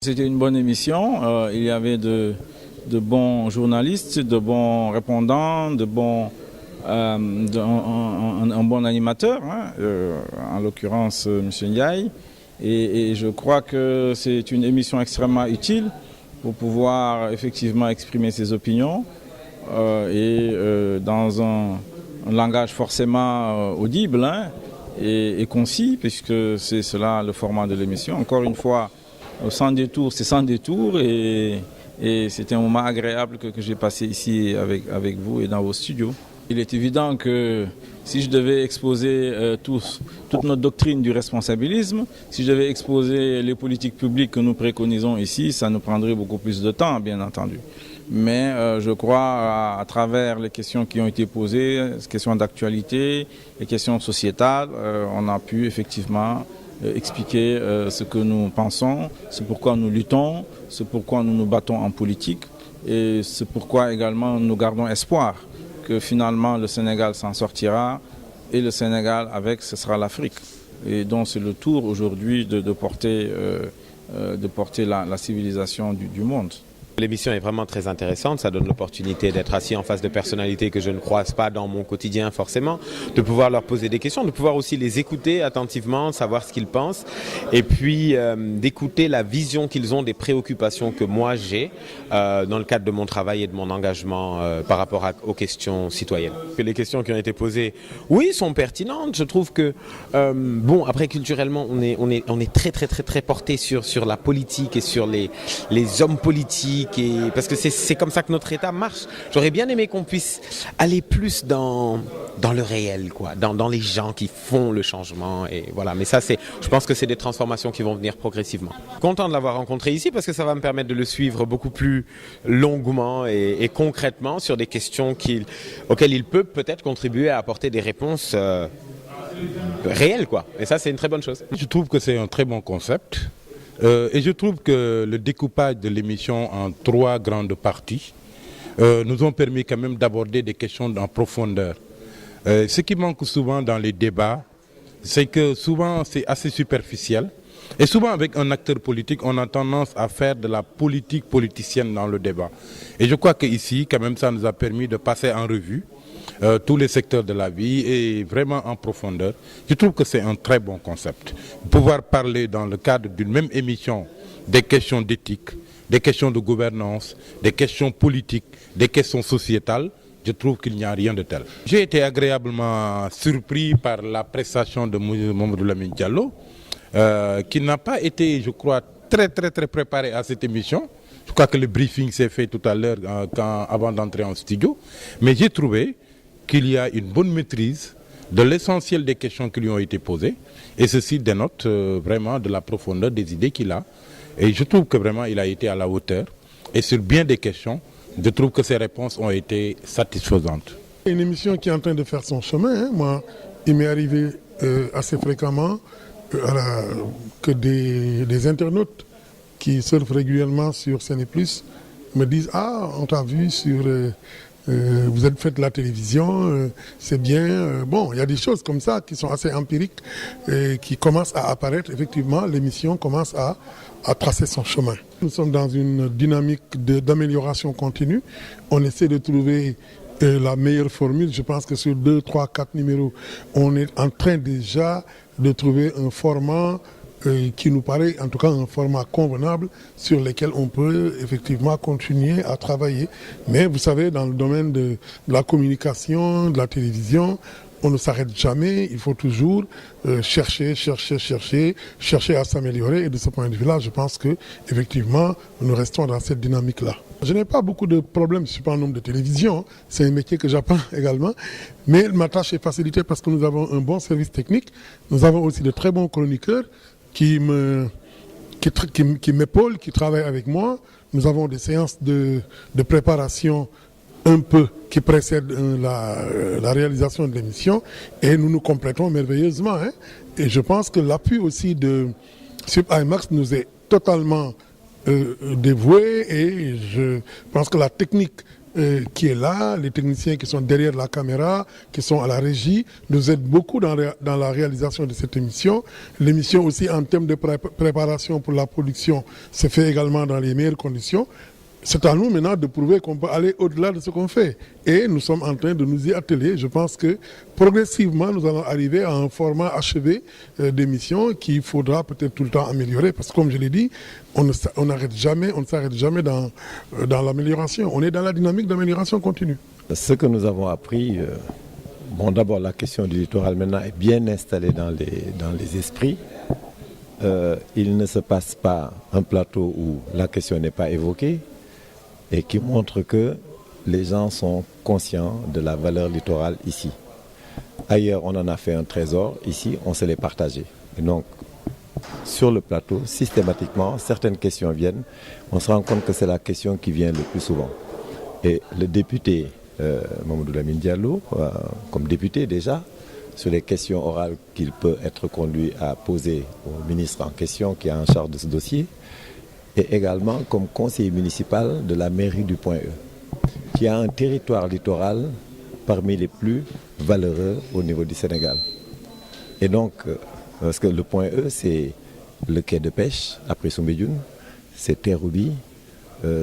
C'était une bonne émission. Il y avait de bons journalistes, de bons répondants, un bon animateur, hein, en l'occurrence M. Ndiaye. Et je crois que c'est une émission extrêmement utile pour pouvoir effectivement exprimer ses opinions dans un langage forcément audible, hein, et concis, puisque c'est cela le format de l'émission. Encore une fois, sans détour, c'est sans détour et c'était un moment agréable que j'ai passé ici avec vous et dans vos studios. Il est évident que si je devais exposer toute notre doctrine du responsabilisme, si je devais exposer les politiques publiques que nous préconisons ici, ça nous prendrait beaucoup plus de temps, bien entendu. Mais je crois, à travers les questions qui ont été posées, les questions d'actualité, les questions sociétales, on a pu effectivement expliquer ce que nous pensons, c'est pourquoi nous luttons, c'est pourquoi nous nous battons en politique et c'est pourquoi également nous gardons espoir que finalement le Sénégal s'en sortira et le Sénégal avec, ce sera l'Afrique. Et donc c'est le tour aujourd'hui de porter la civilisation du monde. L'émission est vraiment très intéressante, ça donne l'opportunité d'être assis en face de personnalités que je ne croise pas dans mon quotidien forcément, de pouvoir leur poser des questions, de pouvoir aussi les écouter attentivement, savoir ce qu'ils pensent et puis d'écouter la vision qu'ils ont des préoccupations que moi j'ai dans le cadre de mon travail et de mon engagement par rapport aux questions citoyennes. Les questions qui ont été posées, oui, sont pertinentes. Je trouve que, bon, après culturellement, on est très porté sur la politique et sur les hommes politiques. Parce que c'est comme ça que notre État marche. J'aurais bien aimé qu'on puisse aller plus dans le réel, quoi, dans les gens qui font le changement. Et voilà. Mais ça, je pense que c'est des transformations qui vont venir progressivement. Content de l'avoir rencontré ici parce que ça va me permettre de le suivre beaucoup plus longuement et concrètement sur des questions auxquelles il peut peut-être contribuer à apporter des réponses réelles, quoi. Et ça, c'est une très bonne chose. Je trouve que c'est un très bon concept. Et je trouve que le découpage de l'émission en 3 grandes parties nous ont permis quand même d'aborder des questions en profondeur. Ce qui manque souvent dans les débats, c'est que souvent c'est assez superficiel. Et souvent avec un acteur politique, on a tendance à faire de la politique politicienne dans le débat. Et je crois qu'ici, quand même, ça nous a permis de passer en revue tous les secteurs de la vie et vraiment en profondeur. Je trouve que c'est un très bon concept. Pouvoir parler dans le cadre d'une même émission des questions d'éthique, des questions de gouvernance, des questions politiques, des questions sociétales, je trouve qu'il n'y a rien de tel. J'ai été agréablement surpris par la prestation de Mamadou Lamine Diallo, qui n'a pas été, je crois, très préparé à cette émission. Je crois que le briefing s'est fait tout à l'heure avant d'entrer en studio. Mais j'ai trouvé qu'il y a une bonne maîtrise de l'essentiel des questions qui lui ont été posées. Et ceci dénote vraiment de la profondeur des idées qu'il a. Et je trouve que vraiment il a été à la hauteur. Et sur bien des questions, je trouve que ses réponses ont été satisfaisantes. Une émission qui est en train de faire son chemin. Hein. Moi, il m'est arrivé assez fréquemment que des internautes qui surfent régulièrement sur CNE+, me disent « Ah, on t'a vu sur... vous êtes fait de la télévision, c'est bien. » Bon, il y a des choses comme ça qui sont assez empiriques et qui commencent à apparaître. Effectivement, l'émission commence à tracer son chemin. Nous sommes dans une dynamique d'amélioration continue. On essaie de trouver la meilleure formule. Je pense que sur 2, 3, 4 numéros, on est en train déjà de trouver un format qui nous paraît en tout cas un format convenable sur lequel on peut effectivement continuer à travailler. Mais vous savez, dans le domaine de la communication, de la télévision, on ne s'arrête jamais, il faut toujours chercher à s'améliorer. Et de ce point de vue-là, je pense que effectivement, nous restons dans cette dynamique-là. Je n'ai pas beaucoup de problèmes, je ne suis pas un homme de télévision, c'est un métier que j'apprends également, mais ma tâche est facilitée parce que nous avons un bon service technique, nous avons aussi de très bons chroniqueurs qui m'épaulent, qui travaillent avec moi. Nous avons des séances de préparation un peu qui précèdent la réalisation de l'émission et nous nous complétons merveilleusement. Hein. Et je pense que l'appui aussi de Sub IMAX nous est totalement dévoué et je pense que la technique qui est là, les techniciens qui sont derrière la caméra, qui sont à la régie, nous aident beaucoup dans la réalisation de cette émission. L'émission aussi en termes de préparation pour la production se fait également dans les meilleures conditions. C'est à nous maintenant de prouver qu'on peut aller au-delà de ce qu'on fait. Et nous sommes en train de nous y atteler. Je pense que progressivement, nous allons arriver à un format achevé d'émission qu'il faudra peut-être tout le temps améliorer. Parce que comme je l'ai dit, on ne s'arrête jamais dans l'amélioration. On est dans la dynamique d'amélioration continue. Ce que nous avons appris, d'abord la question du littoral maintenant est bien installée dans les esprits. Il ne se passe pas un plateau où la question n'est pas évoquée, et qui montre que les gens sont conscients de la valeur littorale ici. Ailleurs, on en a fait un trésor. Ici, on se l'est partagé. Et donc, sur le plateau, systématiquement, certaines questions viennent. On se rend compte que c'est la question qui vient le plus souvent. Et le député Mamadou Lamine Diallo, comme député déjà, sur les questions orales qu'il peut être conduit à poser au ministre en question qui est en charge de ce dossier, et également comme conseiller municipal de la mairie du Point E, qui a un territoire littoral parmi les plus valeureux au niveau du Sénégal. Et donc, parce que le Point E, c'est le quai de pêche après Soumbédioune, c'est Terroubi,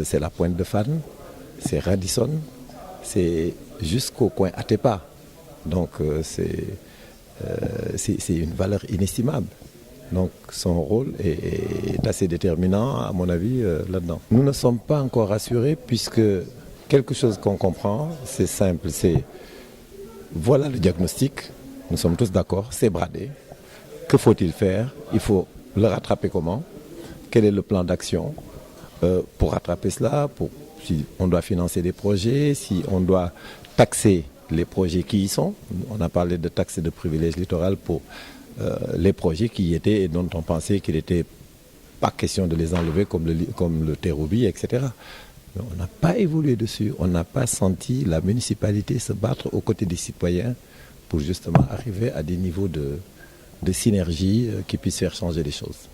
c'est la pointe de Fann, c'est Radisson, c'est jusqu'au coin Atepa. Donc, c'est une valeur inestimable. Donc son rôle est assez déterminant, à mon avis, là-dedans. Nous ne sommes pas encore rassurés puisque quelque chose qu'on comprend, c'est simple, c'est voilà le diagnostic, nous sommes tous d'accord, c'est bradé. Que faut-il faire? Il faut le rattraper comment? Quel est le plan d'action pour rattraper cela? Si on doit financer des projets, si on doit taxer les projets qui y sont. On a parlé de taxes et de privilèges littoraux pour les projets qui y étaient et dont on pensait qu'il n'était pas question de les enlever comme le Terroubi, etc. Mais on n'a pas évolué dessus, on n'a pas senti la municipalité se battre aux côtés des citoyens pour justement arriver à des niveaux de synergie qui puissent faire changer les choses.